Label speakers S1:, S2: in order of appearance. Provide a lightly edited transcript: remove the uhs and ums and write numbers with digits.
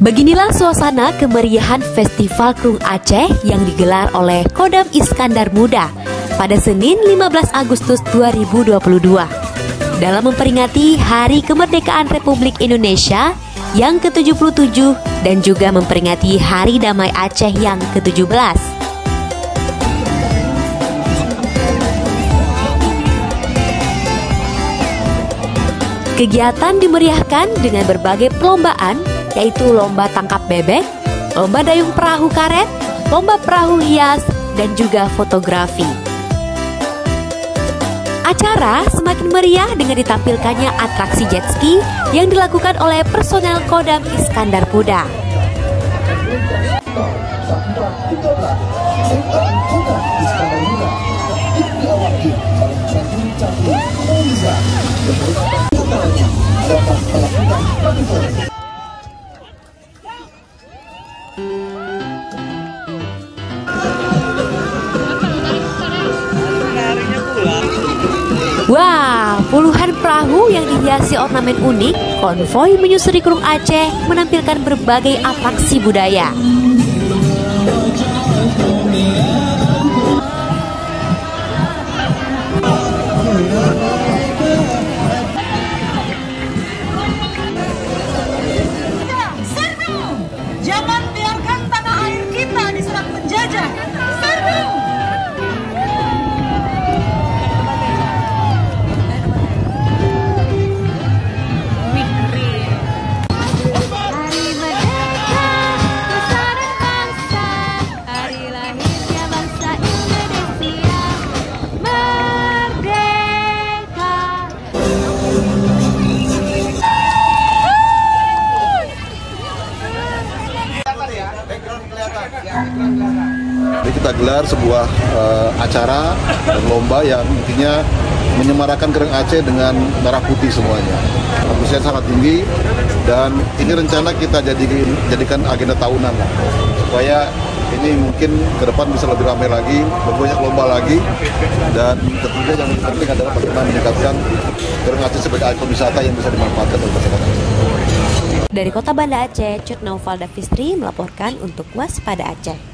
S1: Beginilah suasana kemeriahan Festival Krung Aceh yang digelar oleh Kodam Iskandar Muda pada Senin 15 Agustus 2022 dalam memperingati Hari Kemerdekaan Republik Indonesia yang ke-77 dan juga memperingati Hari Damai Aceh yang ke-17. Kegiatan dimeriahkan dengan berbagai perlombaan, yaitu lomba tangkap bebek, lomba dayung perahu karet, lomba perahu hias, dan juga fotografi. Acara semakin meriah dengan ditampilkannya atraksi jet ski yang dilakukan oleh personel Kodam Iskandar Muda. Wah, puluhan perahu yang dihiasi ornamen unik, konvoi menyusuri Krung Aceh menampilkan berbagai atraksi budaya.
S2: Jangan biarkan tanah air kita diserang penjajah. Serbu!
S3: Hari merdeka, nusa dan bangsa, hari lahirnya bangsa Indonesia, merdeka.
S4: Jadi kita gelar sebuah acara dan lomba yang intinya menyemarakan Krung Aceh dengan merah putih semuanya. Antusias sangat tinggi dan ini rencana kita jadikan agenda tahunan lah, supaya ini mungkin ke depan bisa lebih ramai lagi, banyak lomba lagi, dan tentunya yang lebih penting adalah bagaimana meningkatkan Krung Aceh sebagai ikon wisata yang bisa dimanfaatkan oleh masyarakat Aceh.
S1: Dari Kota Banda Aceh, Cut Naufal Davistri melaporkan untuk Waspada Aceh.